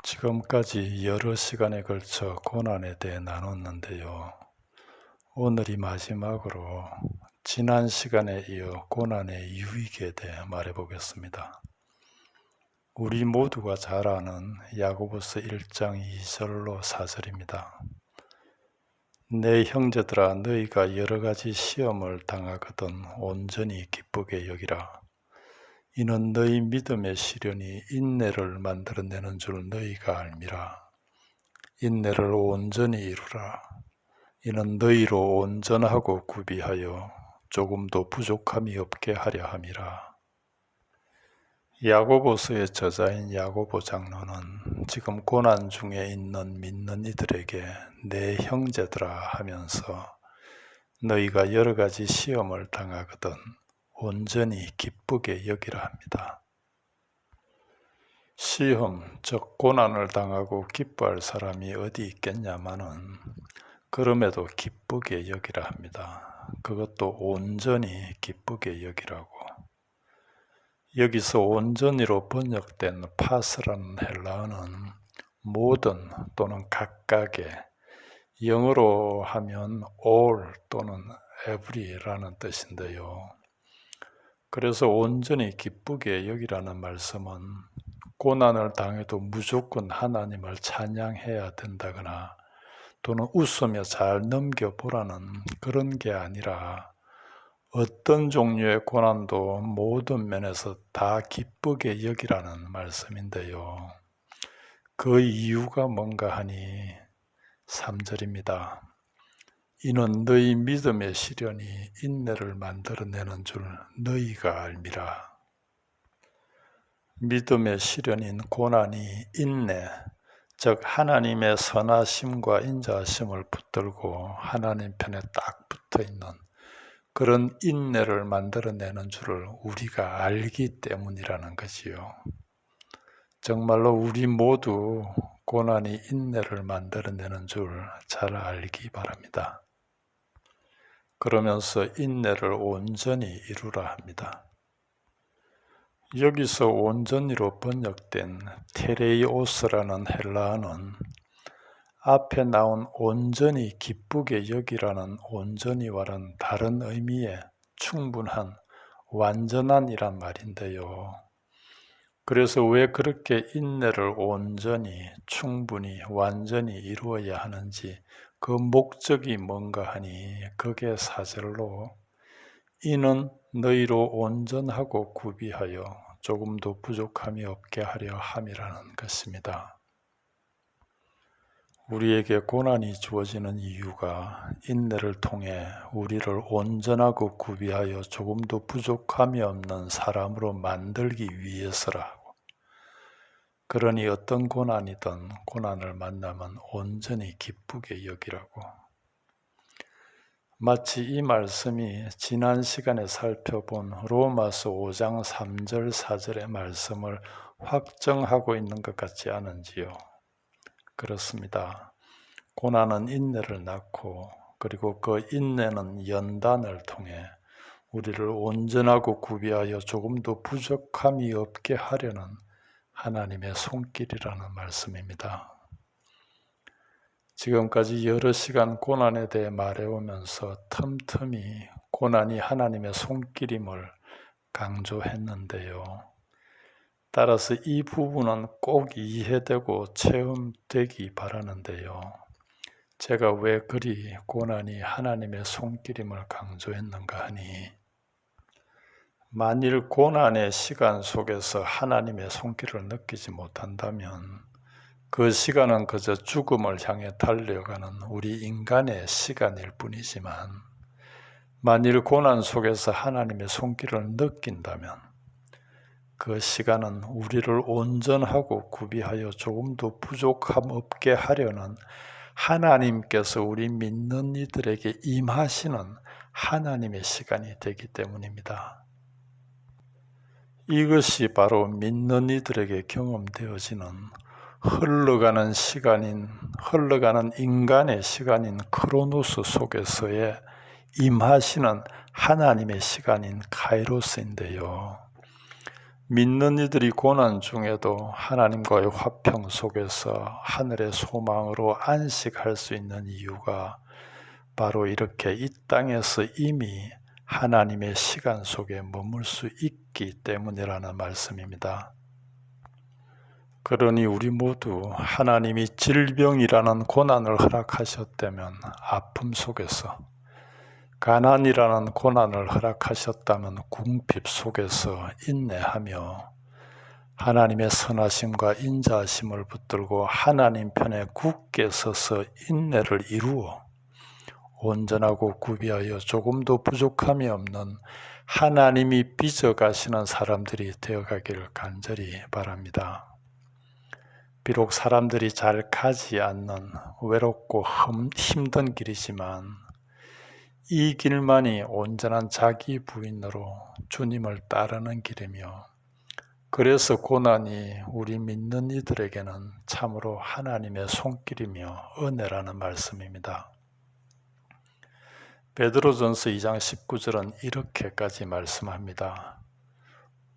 지금까지 여러 시간에 걸쳐 고난에 대해 나눴는데요. 오늘이 마지막으로 지난 시간에 이어 고난의 유익에 대해 말해보겠습니다. 우리 모두가 잘 아는 야고보서 1장 2절로 4절입니다. 내 형제들아, 너희가 여러 가지 시험을 당하거든 온전히 기쁘게 여기라. 이는 너희 믿음의 시련이 인내를 만들어내는 줄 너희가 알미라. 인내를 온전히 이루라. 이는 너희로 온전하고 구비하여 조금도 부족함이 없게 하려 함이라. 야고보서의 저자인 야고보 장로는 지금 고난 중에 있는 믿는 이들에게 내 형제들아 하면서 너희가 여러 가지 시험을 당하거든 온전히 기쁘게 여기라 합니다. 시험, 즉 고난을 당하고 기뻐할 사람이 어디 있겠냐마는 그럼에도 기쁘게 여기라 합니다. 그것도 온전히 기쁘게 여기라고. 여기서 온전히로 번역된 파스라는 헬라어는 모든 또는 각각의, 영어로 하면 all 또는 every라는 뜻인데요. 그래서 온전히 기쁘게 여기라는 말씀은 고난을 당해도 무조건 하나님을 찬양해야 된다거나 또는 웃으며 잘 넘겨보라는 그런 게 아니라 어떤 종류의 고난도 모든 면에서 다 기쁘게 여기라는 말씀인데요. 그 이유가 뭔가 하니 3절입니다. 이는 너희 믿음의 시련이 인내를 만들어내는 줄 너희가 알미라. 믿음의 시련인 고난이 인내, 즉 하나님의 선하심과 인자하심을 붙들고 하나님 편에 딱 붙어있는 그런 인내를 만들어내는 줄을 우리가 알기 때문이라는 거지요. 정말로 우리 모두 고난이 인내를 만들어내는 줄 잘 알기 바랍니다. 그러면서 인내를 온전히 이루라 합니다. 여기서 온전히로 번역된 테레이오스라는 헬라어는 앞에 나온 온전히 기쁘게 여기라는 온전히와는 다른 의미의 충분한, 완전한이란 말인데요. 그래서 왜 그렇게 인내를 온전히, 충분히, 완전히 이루어야 하는지 그 목적이 뭔가 하니 그게 4절로 이는 너희로 온전하고 구비하여 조금도 부족함이 없게 하려 함이라는 것입니다. 우리에게 고난이 주어지는 이유가 인내를 통해 우리를 온전하고 구비하여 조금도 부족함이 없는 사람으로 만들기 위해서라고. 그러니 어떤 고난이든 고난을 만나면 온전히 기쁘게 여기라고. 마치 이 말씀이 지난 시간에 살펴본 로마서 5장 3절 4절의 말씀을 확정하고 있는 것 같지 않은지요? 그렇습니다. 고난은 인내를 낳고 그리고 그 인내는 연단을 통해 우리를 온전하고 구비하여 조금도 부족함이 없게 하려는 하나님의 손길이라는 말씀입니다. 지금까지 여러 시간 고난에 대해 말해오면서 틈틈이 고난이 하나님의 손길임을 강조했는데요. 따라서 이 부분은 꼭 이해되고 체험되기 바라는데요. 제가 왜 그리 고난이 하나님의 손길임을 강조했는가 하니 만일 고난의 시간 속에서 하나님의 손길을 느끼지 못한다면 그 시간은 그저 죽음을 향해 달려가는 우리 인간의 시간일 뿐이지만 만일 고난 속에서 하나님의 손길을 느낀다면 그 시간은 우리를 온전하고 구비하여 조금도 부족함 없게 하려는 하나님께서 우리 믿는 이들에게 임하시는 하나님의 시간이 되기 때문입니다. 이것이 바로 믿는 이들에게 경험되어지는 흘러가는 인간의 시간인 크로노스 속에서의 임하시는 하나님의 시간인 카이로스인데요. 믿는 이들이 고난 중에도 하나님과의 화평 속에서 하늘의 소망으로 안식할 수 있는 이유가 바로 이렇게 이 땅에서 이미 하나님의 시간 속에 머물 수 있기 때문이라는 말씀입니다. 그러니 우리 모두 하나님이 질병이라는 고난을 허락하셨다면 아픔 속에서, 가난이라는 고난을 허락하셨다면 궁핍 속에서 인내하며 하나님의 선하심과 인자하심을 붙들고 하나님 편에 굳게 서서 인내를 이루어 온전하고 구비하여 조금도 부족함이 없는 하나님이 빚어가시는 사람들이 되어가기를 간절히 바랍니다. 비록 사람들이 잘 가지 않는 외롭고 힘든 길이지만 이 길만이 온전한 자기 부인으로 주님을 따르는 길이며, 그래서 고난이 우리 믿는 이들에게는 참으로 하나님의 손길이며 은혜라는 말씀입니다. 베드로전서 2장 19절은 이렇게까지 말씀합니다.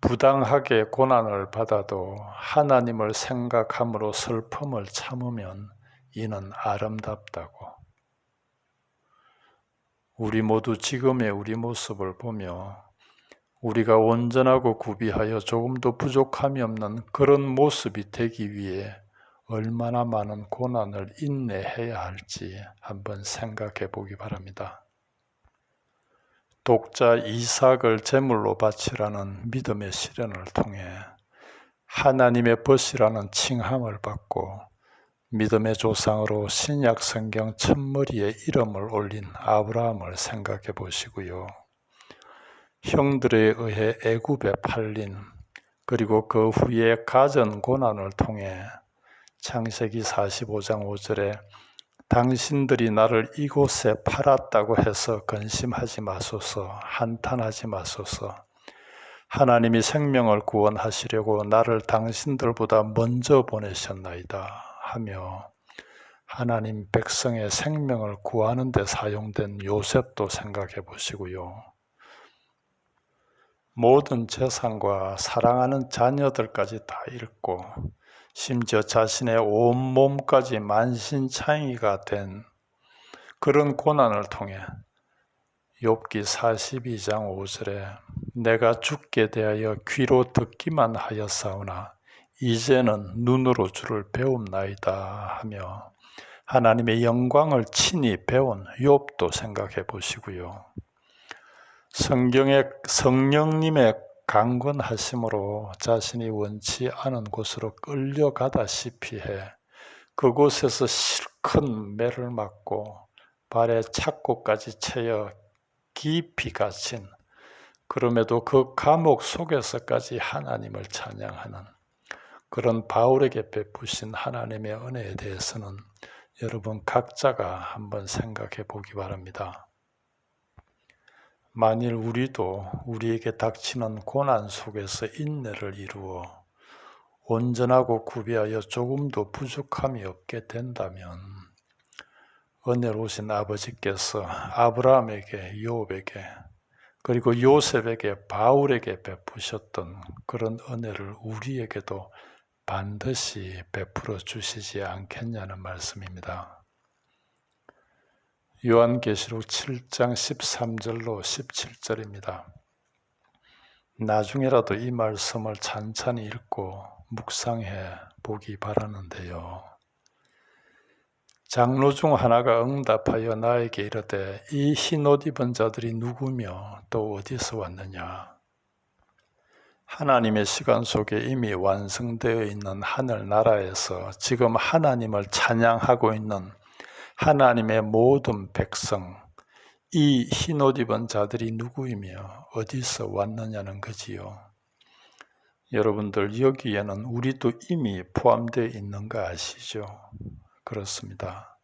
부당하게 고난을 받아도 하나님을 생각함으로 슬픔을 참으면 이는 아름답다고. 우리 모두 지금의 우리 모습을 보며 우리가 온전하고 구비하여 조금도 부족함이 없는 그런 모습이 되기 위해 얼마나 많은 고난을 인내해야 할지 한번 생각해 보기 바랍니다. 독자 이삭을 제물로 바치라는 믿음의 시련을 통해 하나님의 벗이라는 칭함을 받고 믿음의 조상으로 신약 성경 첫머리에 이름을 올린 아브라함을 생각해 보시고요. 형들에 의해 애굽에 팔린, 그리고 그 후에 가전 고난을 통해 창세기 45장 5절에 당신들이 나를 이곳에 팔았다고 해서 근심하지 마소서, 한탄하지 마소서. 하나님이 생명을 구원하시려고 나를 당신들보다 먼저 보내셨나이다 하며 하나님 백성의 생명을 구하는 데 사용된 요셉도 생각해 보시고요. 모든 재산과 사랑하는 자녀들까지 다 잃고 심지어 자신의 온몸까지 만신창이가 된 그런 고난을 통해 욥기 42장 5절에 내가 주께 대하여 귀로 듣기만 하였사오나 이제는 눈으로 주를 배움나이다 하며 하나님의 영광을 친히 배운 욥도 생각해 보시고요. 성경에 성령님의 강권하심으로 자신이 원치 않은 곳으로 끌려가다시피 해 그곳에서 실컷 매를 맞고 발에 착고까지 채여 깊이 갇힌, 그럼에도 그 감옥 속에서까지 하나님을 찬양하는 그런 바울에게 베푸신 하나님의 은혜에 대해서는 여러분 각자가 한번 생각해 보기 바랍니다. 만일 우리도 우리에게 닥치는 고난 속에서 인내를 이루어 온전하고 구비하여 조금도 부족함이 없게 된다면 은혜로우신 아버지께서 아브라함에게, 욥에게, 그리고 요셉에게, 바울에게 베푸셨던 그런 은혜를 우리에게도 반드시 베풀어 주시지 않겠냐는 말씀입니다. 요한계시록 7장 13절로 17절입니다. 나중에라도 이 말씀을 찬찬히 읽고 묵상해 보기 바라는데요. 장로 중 하나가 응답하여 나에게 이르되 이 흰 옷 입은 자들이 누구며 또 어디서 왔느냐? 하나님의 시간 속에 이미 완성되어 있는 하늘나라에서 지금 하나님을 찬양하고 있는 하나님의 모든 백성, 이 흰 옷 입은 자들이 누구이며 어디서 왔느냐는 거지요. 여러분들 여기에는 우리도 이미 포함되어 있는 거 아시죠? 그렇습니다.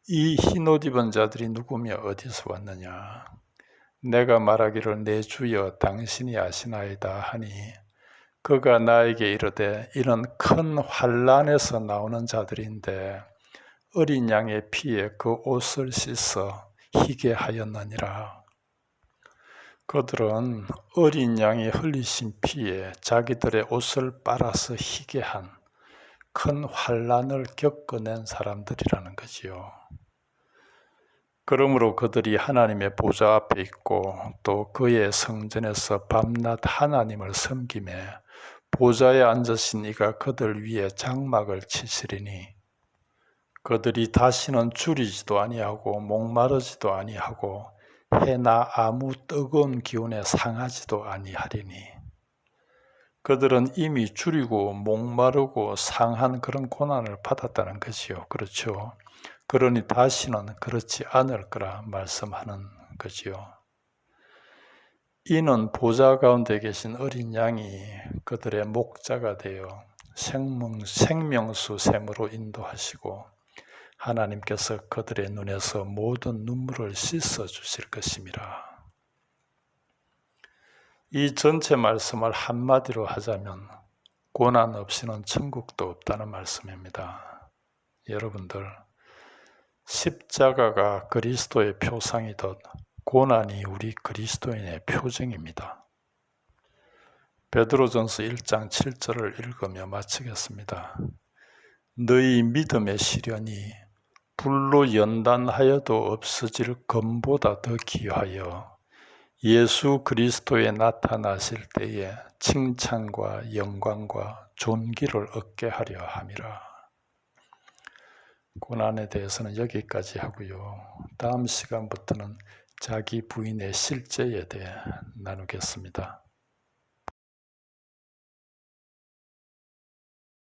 이 흰 옷 입은 자들이 누구며 어디서 왔느냐? 내가 말하기를 내 주여 당신이 아시나이다 하니 그가 나에게 이르되 이는 큰 환난에서 나오는 자들인데 어린 양의 피에 그 옷을 씻어 희게 하였느니라. 그들은 어린 양이 흘리신 피에 자기들의 옷을 빨아서 희게 한 큰 환난을 겪어낸 사람들이라는 거지요. 그러므로 그들이 하나님의 보좌 앞에 있고 또 그의 성전에서 밤낮 하나님을 섬기며 보좌에 앉으신 이가 그들 위에 장막을 치시리니 그들이 다시는 줄이지도 아니하고 목마르지도 아니하고 해나 아무 뜨거운 기운에 상하지도 아니하리니 그들은 이미 줄이고 목마르고 상한 그런 고난을 받았다는 것이요. 그렇죠. 그러니 다시는 그렇지 않을 거라 말씀하는 거지요. 이는 보좌 가운데 계신 어린 양이 그들의 목자가 되어 생명수 샘으로 인도하시고 하나님께서 그들의 눈에서 모든 눈물을 씻어 주실 것임이라. 이 전체 말씀을 한마디로 하자면 고난 없이는 천국도 없다는 말씀입니다. 여러분들, 십자가가 그리스도의 표상이듯 고난이 우리 그리스도인의 표징입니다. 베드로전서 1장 7절을 읽으며 마치겠습니다. 너희 믿음의 시련이 불로 연단하여도 없어질 금보다 더 귀하여 예수 그리스도에 나타나실 때에 칭찬과 영광과 존귀를 얻게 하려 함이라. 고난에 대해서는 여기까지 하고요. 다음 시간부터는 자기 부인의 실제에 대해 나누겠습니다.